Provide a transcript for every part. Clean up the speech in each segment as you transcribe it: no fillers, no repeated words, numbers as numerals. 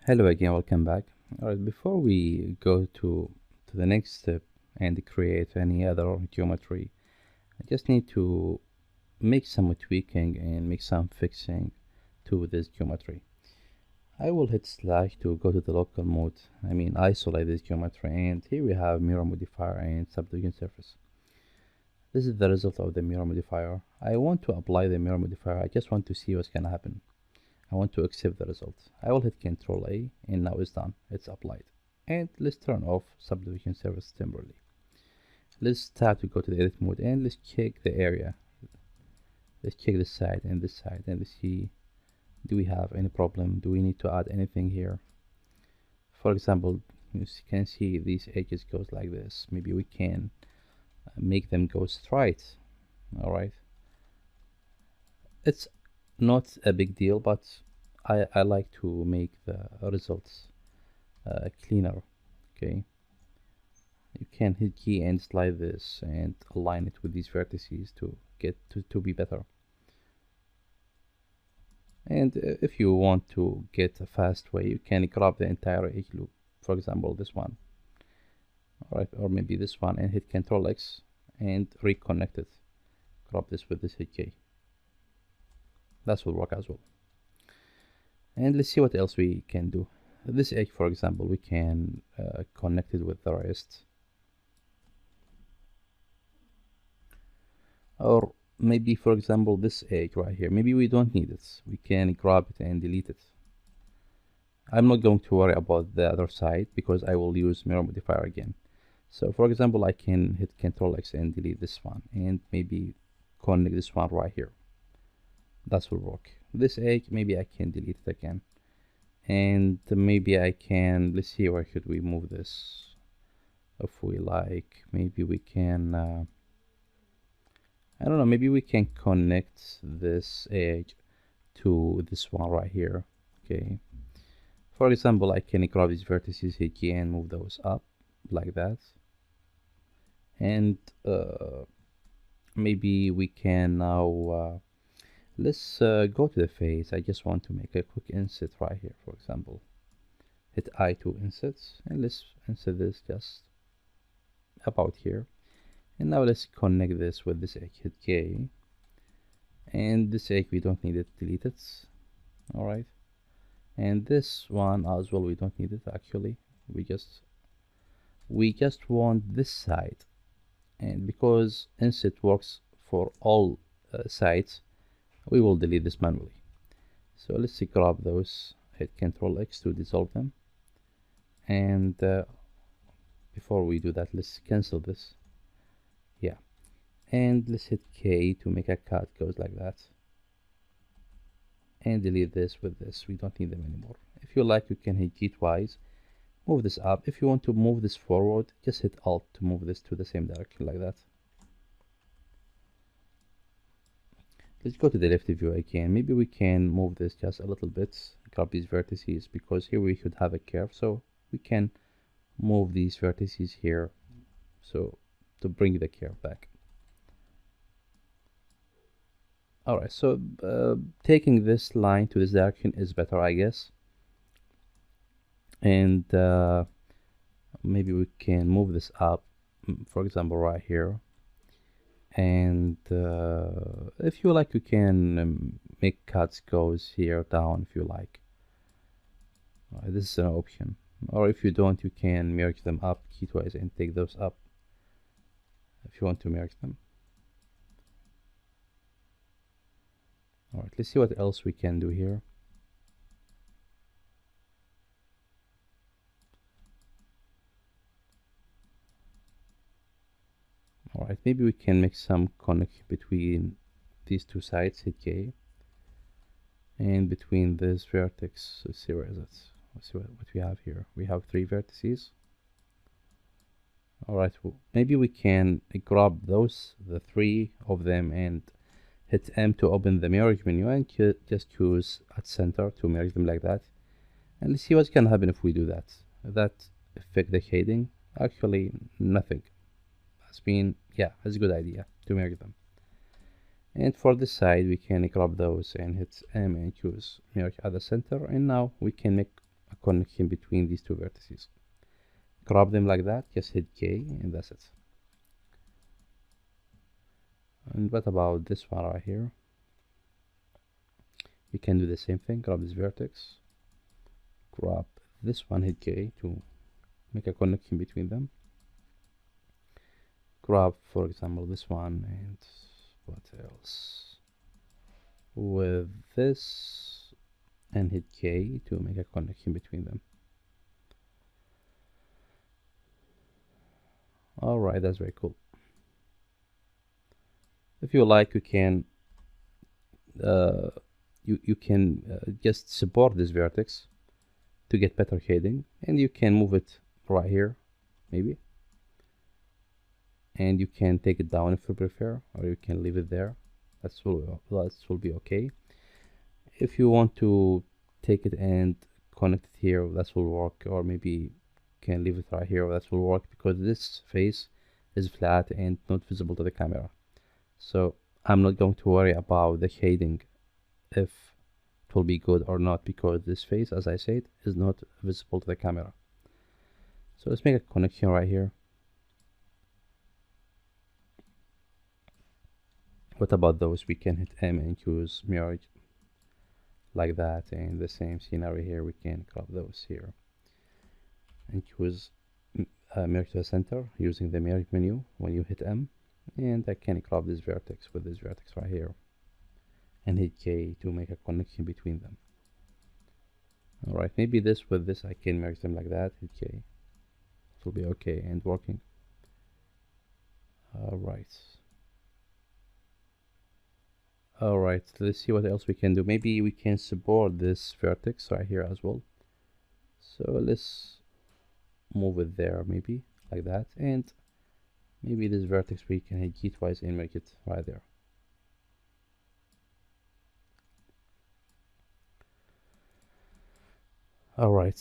Hello again, welcome back. Alright, before we go to the next step and create any other geometry, I just need to make some tweaking and make some fixing to this geometry. I will hit slash to go to the local mode, isolate this geometry, and here we have mirror modifier and subdivision surface. This is the result of the mirror modifier. I want to apply the mirror modifier. I just want to see what's gonna happen. I want to accept the result. I will hit Ctrl A and now it's done. It's applied. And let's turn off subdivision surface temporarily. Let's start to go to the edit mode and let's check the area. Let's check this side and let's see, do we have any problem? Do we need to add anything here? For example, you can see these edges goes like this. Maybe we can make them go straight. All right. It's not a big deal, but I like to make the results cleaner. Okay, you can hit key and slide this and align it with these vertices to get to be better. And if you want to get a fast way, you can grab the entire edge loop, for example this one, all right, or maybe this one, and hit Ctrl X and reconnect it. Grab this with this hit K. That will work as well. And let's see what else we can do. This edge, for example, we can connect it with the rest, or maybe, for example, this edge right here, maybe we don't need it. We can grab it and delete it. I'm not going to worry about the other side because I will use mirror modifier again. So for example, I can hit Ctrl X and delete this one and maybe connect this one right here. That will work. This edge, maybe I can delete it again, and maybe I can, let's see, where should we move this? If we like, maybe we can I don't know, maybe we can connect this edge to this one right here. Okay, for example, I can grab these vertices here and move those up like that, and maybe we can now let's go to the face. I just want to make a quick inset right here. For example, hit I to insets, and let's insert this just about here. And now let's connect this with this edge. Hit K, and this edge we don't need it, delete it. All right, and this one as well, we don't need it actually. We just want this side, and because inset works for all sides, we will delete this manually. So let's grab those, hit Ctrl X to dissolve them, and before we do that, let's cancel this. Yeah, and let's hit K to make a cut, goes like that, and delete this with this. We don't need them anymore. If you like, you can hit G twice, move this up. If you want to move this forward, just hit Alt to move this to the same direction like that. Let's go to the left view again. Maybe we can move this just a little bit, grab these vertices, because here we should have a curve, so we can move these vertices here, so to bring the curve back. All right, so taking this line to this direction is better, I guess. And maybe we can move this up, for example, right here. And if you like, you can make cuts goes here down if you like. This is an option. Or if you don't, you can merge them up key twice and take those up if you want to merge them. All right, let's see what else we can do here. All right, maybe we can make some connection between these two sides, hit K, and between this vertex. Let's see, where is it? Let's see what we have here. We have 3 vertices. All right, well, maybe we can grab those, the 3 of them, and hit M to open the merge menu, and just choose at center to merge them like that. And let's see what's gonna happen if we do that. That affect the shading? Actually, nothing. That's a good idea to merge them. And for this side, we can grab those and hit M and choose merge at the center. And now we can make a connection between these two vertices. Crop them like that, just hit K, and that's it. And what about this one right here? You can do the same thing, grab this vertex, grab this one, hit K to make a connection between them. Grab, for example, this one, and what else? With this, and hit K to make a connection between them. Alright, that's very cool. If you like, you can just support this vertex to get better shading, and you can move it right here, maybe, and you can take it down if you prefer, or you can leave it there. That will be okay. If you want to take it and connect it here, that will work, or maybe can leave it right here, that will work, because this face is flat and not visible to the camera. So I'm not going to worry about the shading if it will be good or not, because this face, as I said, is not visible to the camera. So let's make a connection right here. What about those? We can hit M and choose merge like that, and the same scenario here, we can crop those here and choose merge to the center using the merge menu when you hit M, and I can crop this vertex with this vertex right here and hit K to make a connection between them. Alright, maybe this with this I can merge them like that, hit K. It will be okay and working. Alright, let's see what else we can do. Maybe we can support this vertex right here as well. So let's move it there, maybe like that, and maybe this vertex we can hit G twice and make it right there. Alright,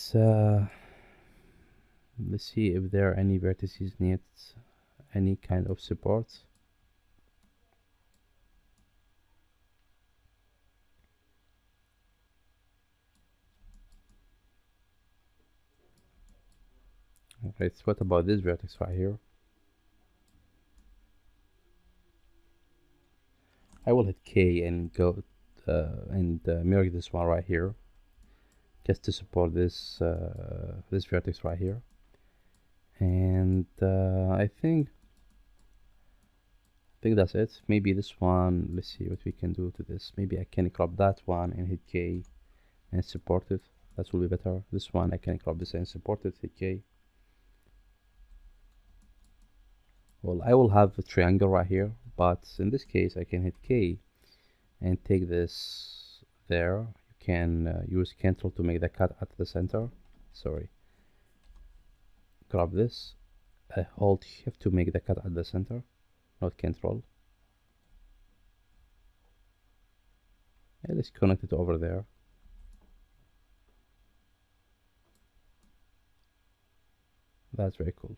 let's see if there are any vertices need any kind of support. Alright, so what about this vertex right here? I will hit K and go and merge this one right here, just to support this this vertex right here. And I think that's it. Maybe this one, let's see what we can do to this. Maybe I can crop that one and hit K and support it. That will be better. This one I can crop this and support it, hit K. Well, I will have a triangle right here, but in this case I can hit K and take this there. You can use Ctrl to make the cut at the center. Sorry. Grab this. I hold Shift to make the cut at the center, not Ctrl. And let's connect it over there. That's very cool.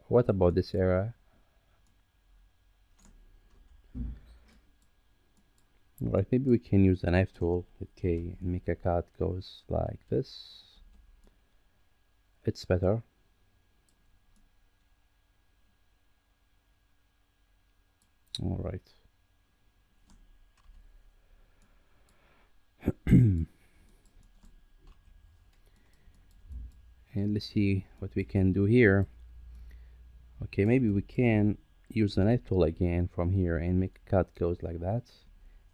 What about this area? Right, maybe we can use the knife tool, hit K, and make a cut goes like this. It's better. All right. And let's see what we can do here. Okay, maybe we can use the knife tool again from here and make a cut goes like that,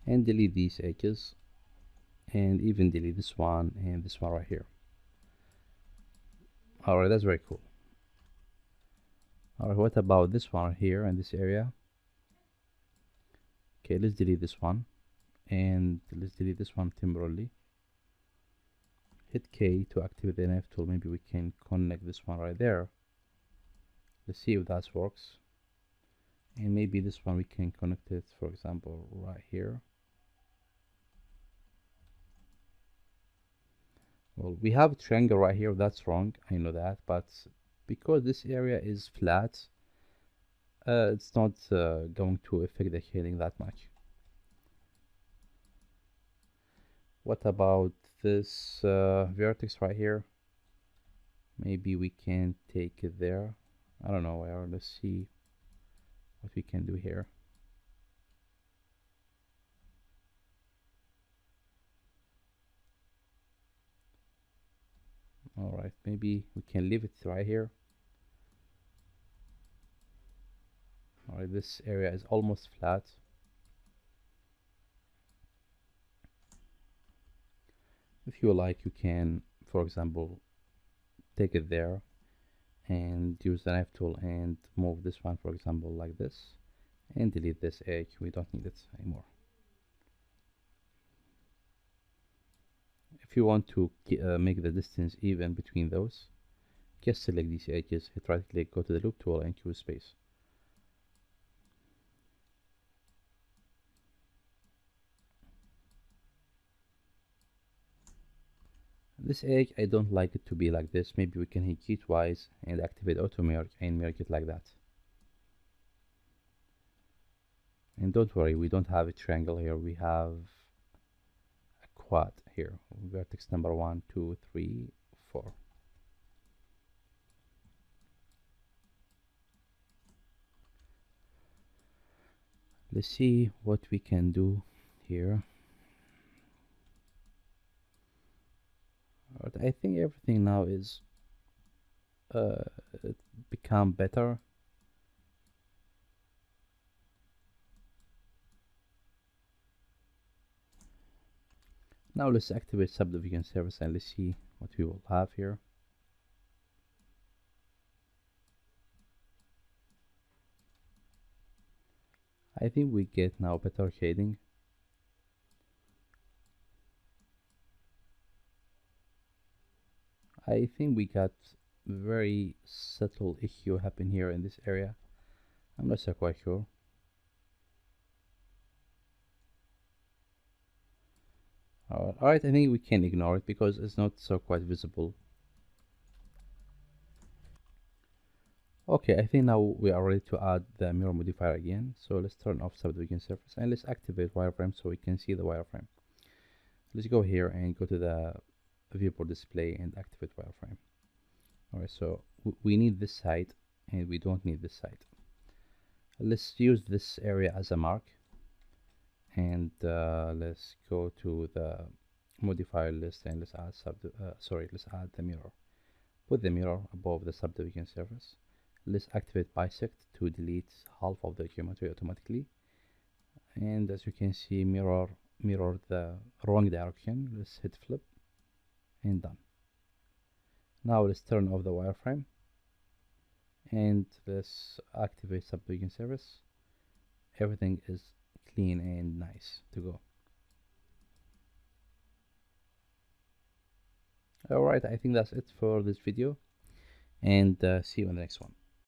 and delete these edges, and even delete this one and this one right here. Alright, that's very cool. Alright, what about this one here in this area? Okay, let's delete this one, and let's delete this one temporarily. Hit K to activate the knife tool. Maybe we can connect this one right there. Let's see if that works. And maybe this one we can connect it, for example, right here. Well, we have a triangle right here. That's wrong, I know that, but because this area is flat, it's not going to affect the shading that much. What about this vertex right here? Maybe we can take it there. I don't know where. Let's see what we can do here. All right, maybe we can leave it right here. All right, this area is almost flat. If you like, you can, for example, take it there and use the knife tool and move this one, for example, like this, and delete this edge. We don't need it anymore. If you want to make the distance even between those, just select these edges, hit right click, go to the loop tool and choose space. This edge, I don't like it to be like this. Maybe we can hit G twice and activate auto merge and merge it like that. And don't worry, we don't have a triangle here, we have a quad here. Vertex number 1, 2, 3, 4. Let's see what we can do here. But I think everything now is become better. Now let's activate subdivision service and let's see what we will have here. I think we get now better shading. I think we got very subtle issue happen here in this area. I'm not so quite sure. Alright, I think we can ignore it because it's not so quite visible. Okay, I think now we are ready to add the mirror modifier again. So let's turn off subdivision surface and let's activate wireframe so we can see the wireframe. Let's go here and go to the viewport display and activate wireframe. Alright, so we need this side and we don't need this side. Let's use this area as a mark and let's go to the modifier list and let's add let's add the mirror. Put the mirror above the subdivision surface. Let's activate bisect to delete half of the geometry automatically. And as you can see, mirror the wrong direction. Let's hit flip and done. Now let's turn off the wireframe and let's activate subdivision surface. Everything is clean and nice to go. Alright, I think that's it for this video and see you in the next one.